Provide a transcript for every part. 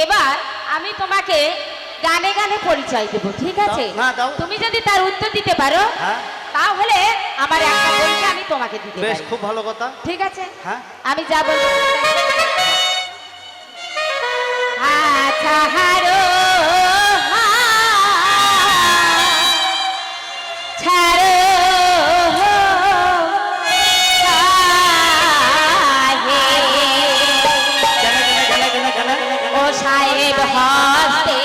এবার আমি তোমাকে গানে গানে পরিচয় দেব, ঠিক আছে? তুমি যদি তার উত্তর দিতে পারো তাহলে আমার একটা পরীক্ষা আমি তোমাকে দিতে পারি। বেশ, খুব ভালো কথা। ঠিক আছে, হ্যাঁ, আমি যা বলবো। আচ্ছা হারো ছাড়ো ও সাহেব হস্তে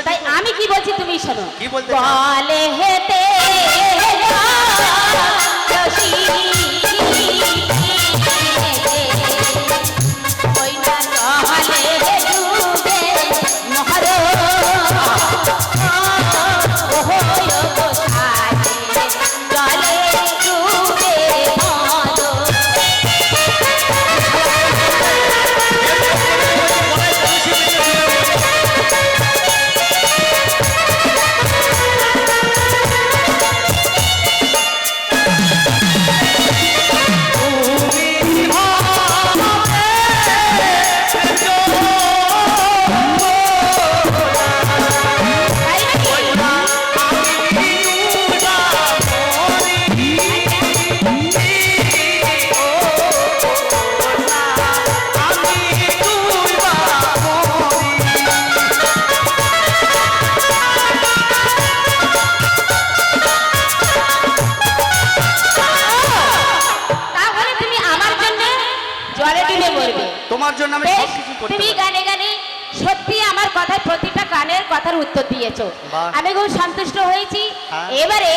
তাই আমি কি বলছি তুমি শোনো। কি বলতে বলে হেতে রশি তোমার জন্য আমি বেশ, সবকিছু করতে তুমি পারি। গানে গানে সত্যি আমার কথায় প্রতিটা গানের কথার উত্তর দিয়েছো। বাহ। আমি খুব সন্তুষ্ট হয়েছি। হ্যাঁ। এবারে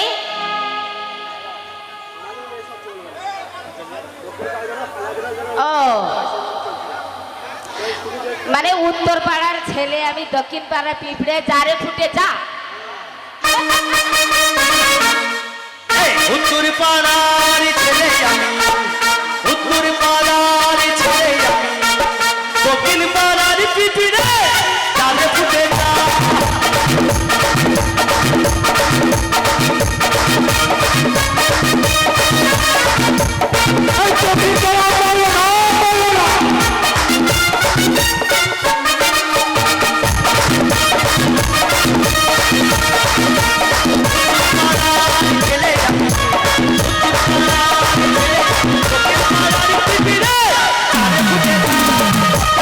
ও মানে উত্তর পাড়ার ছেলে আমি দক্ষিণ পাড়ার পিঁপড়ে যারে ফুটে যা। এই উত্তর পাড়ার ছেলে আমি, উত্তর পাড়ার ছেলে আমি, দক্ষিণ পাড়ার পিঁপড়ে চালে ফুটে যা। এই দক্ষিণ পাড়া বলো না, বলো না। ছেলে আমি, উত্তর পাড়ার ছেলে আমি, দক্ষিণ পাড়ার পিঁপড়ে চালে ফুটে যা,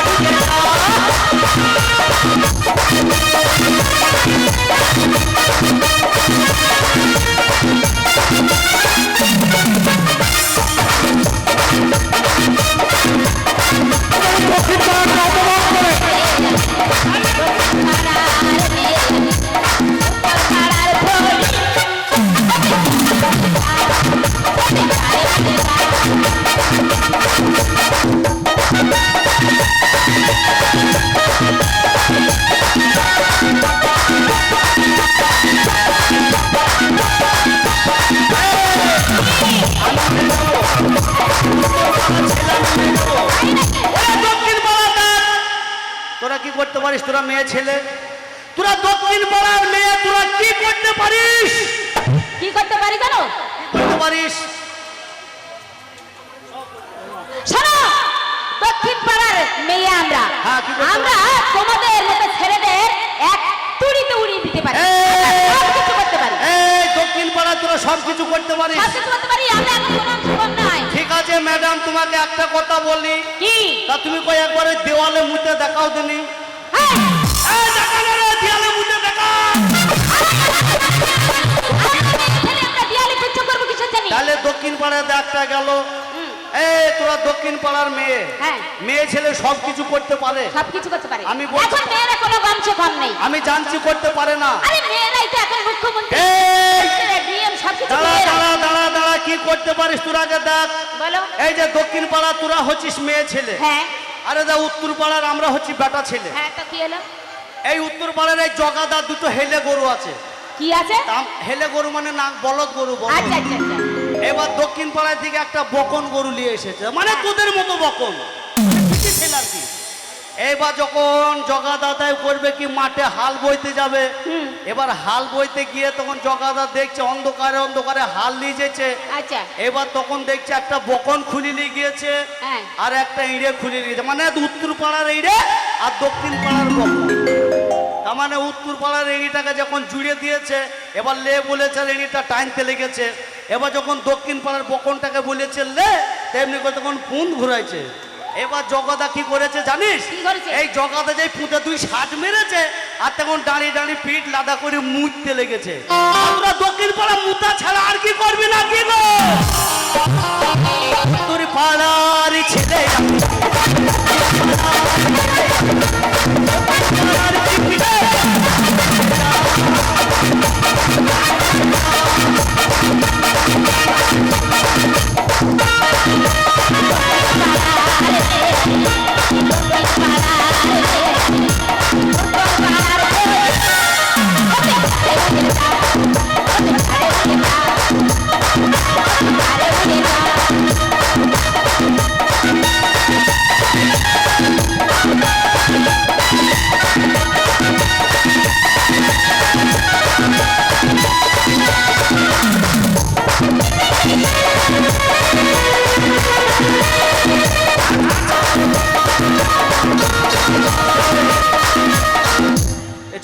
ফুটে যা। তোরা কি করতে পারিস? তোরা মেয়ে ছেলে, তোরা দক্ষিণ পাড়ার মেয়ে, তোরা কি করতে পারিস? কি করতে পারি জানো? কি করতে পারিস? শোনো, দক্ষিণ পাড়ার মেয়ে আমরা। হ্যাঁ, কি করতে আমরা তোমাদের মতো ছেলেদের এক তুড়িতে উড়িয়ে দিতে পারি। সব কিছু করতে পারি। এই দক্ষিণ পাড়া তোরা সব কিছু করতে পারিস? সব কিছু করতে পারি। আমরা এখন কোনো অংশ কম নাই। ঠিক আছে ম্যাডাম, তোমাকে একটা কথা বলি। কি? তা তুমি কই একবারে দেওয়ালে মুতে দেখাও দিনি। হ্যাঁ, এই দেখা না রে, দেওয়ালে মুতে দেখা। ছেলে আমরা দিয়ালি পুচ্ছ করবো কিসের জানি? তাহলে দক্ষিণ পাড়ায় দেখা গেল। এই তোরা দক্ষিণ পাড়ার মেয়ে, হ্যাঁ। মেয়ে ছেলে সব কিছু করতে পারে। সব কিছু করতে পারে। আমি বলছি- এখন মেয়েরা কোনো অংশ কম নেই। আমি জানছি করতে পারে না। আরে মেয়েরাই তো এখন মুখ্যমন্ত্রী, এই ডিএম সব কিছু দাঁড়া মেয়েরা। দাঁড়া দাঁড়া দাঁড়া, কি করতে পারিস তোরা আগে দেখ। বলো। এই যে দক্ষিণ পাড়া তোরা হচ্ছিস মেয়ে ছেলে, হ্যাঁ আরে দা উত্তর পাড়ার আমরা হচ্ছি বেটা ছেলে। হ্যাঁ, তো কি হলো? এই উত্তর পাড়ার এই জগাদা দুটো হেলে গরু আছে। কি আছে? হেলে গরু মানে না, বলদ গরু, বলদ। আচ্ছা আচ্ছা আচ্ছা। এবার দক্ষিণ পাড়ার দিকে একটা বকন গরু নিয়ে এসেছে, মানে তোদের মতো বকন ছেলে আর কি। এইবার যখন জগাদাতাই করবে কি, মাঠে হাল বইতে যাবে। এবার হাল বইতে গিয়ে তখন জগাদা দেখছে অন্ধকারে অন্ধকারে হাল নিয়ে যেছে। আচ্ছা। এবার তখন দেখছে একটা বকন খুলি নিয়ে গিয়েছে, হ্যাঁ। আর একটা ইঁড়ে খুলি নিয়ে গেছে, মানে উত্তর পাড়ার ইঁড়ে আর দক্ষিণ পাড়ার বকন। তার মানে উত্তর পাড়ার এড়িটাকে যখন জুড়ে দিয়েছে, এবার লে বলেছে, আর এড়িটা টাইনতে লেগেছে। এবার যখন দক্ষিণ পাড়ার বকনটাকে বলেছে লে, তেমনি করে তখন পুঁত ঘুরাইছে। এবার জগাদা কি করেছে জানিস? কি করেছে? এই জগাদা যে পুঁতে দুই ষাট মেরেছে, আর তখন দাঁড়িয়ে দাঁড়িয়ে পিঠ লাদা করে মুততে লেগেছে। আমরা দক্ষিণ পাড়া মুতা ছাড়া আর কি করবি না কি গো? তোর পাড়ার ছেলে আমি, পাড়ার পিঁপড়ে।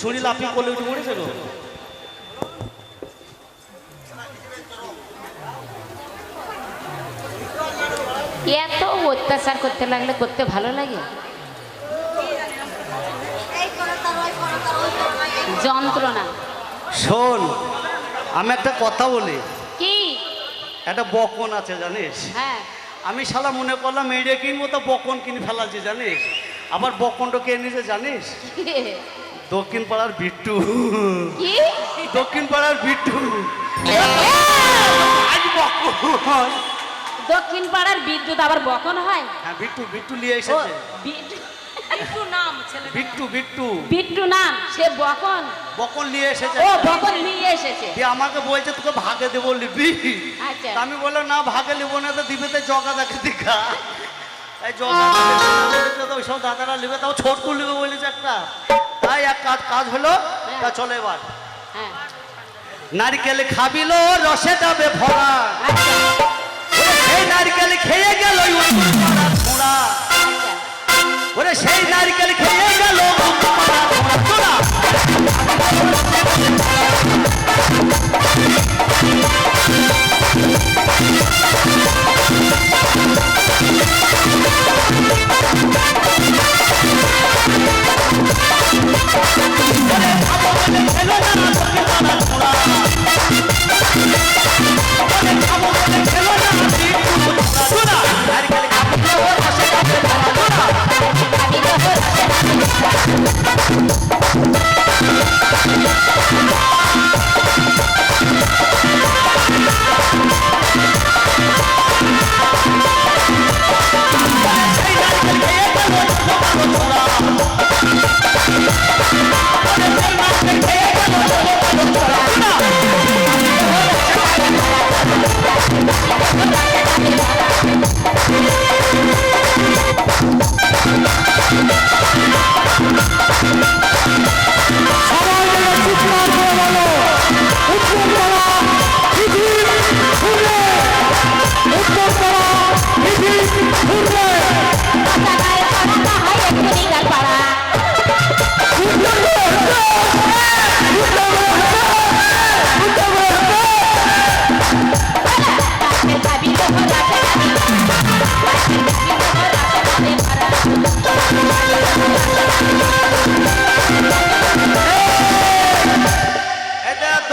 ছুরি লাফিয়ে করলে উঠে পড়েছে গো। এত অত্যাচার করতে লাগলে করতে ভালো লাগে? যন্ত্রণা। শোন, আমি একটা কথা বলি। কি? একটা বকন আছে জানিস, হ্যাঁ। আমি শালা মনে করলাম মেয়ে কিনবো তো বকন কিনে ফেলাচ্ছি জানিস, আবার বকনটা কে নিয়েছে জানিস? দক্ষিণ পাড়ার বিট্টু। কি দক্ষিণ পাড়ার বিট্টু আজ বকন। দক্ষিণ পাড়ার বিদ্যুৎ আবার বকন হয়? হ্যাঁ বিট্টু, বিট্টু নিয়ে এসেছে। বিট্টু নাম ছেলে, বিট্টু, বিট্টু, বিট্টু নাম, সে বকন। বকন নিয়ে এসেছে। ও বকন নিয়ে এসেছে। দিয়ে আমাকে বলছে তোকে ভাগে দেবো লিবি। আচ্ছা তা আমি বললাম না ভাগে লিবো না, তো দিবে তো জগা দেখে দেখা। এই জগা বলেছে তো ওইসব দাদারা লিবে, তাও ছোট্ট লিবে বলেছে একটা। তাই এক কাজ হলো, তা চলে এবার। হ্যাঁ নারকেল খাবিলো রসে যাবে ভরা, আচ্ছা ওরে সেই নারকেল খেয়ে গেল ঘোড়া, আচ্ছা ওরে সেই নারকেল খেয়ে গেল ঘোড়া।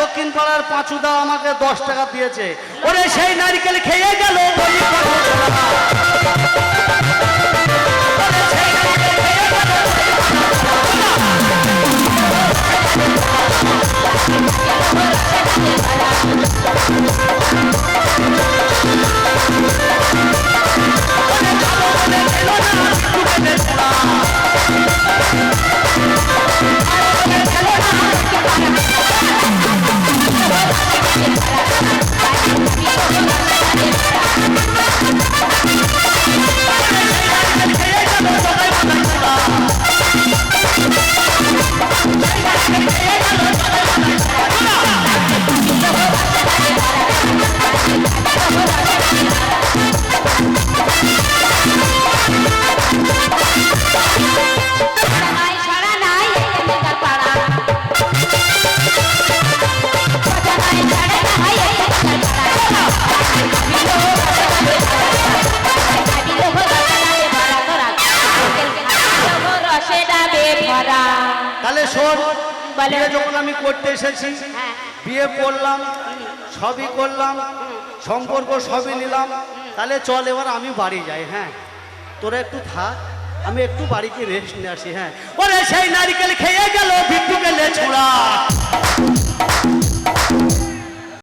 দক্ষিণ পাড়ার পাঁচুদা আমাকে 10 টাকা দিয়েছে, ওরে সেই নারকেল খেয়ে গেল ওই তাহলে শোন, বিয়ে যখন আমি করতে এসেছি, বিয়ে করলাম, সবই করলাম, সম্পর্ক সবই নিলাম, তাহলে চল এবার আমি বাড়ি যাই। হ্যাঁ তোরা একটু থাক, আমি একটু বাড়িতে রেস্ট নিয়ে আসি। হ্যাঁ ওরে সেই নারকেল খেয়ে গেল বিট্টু গেলে ছোড়া।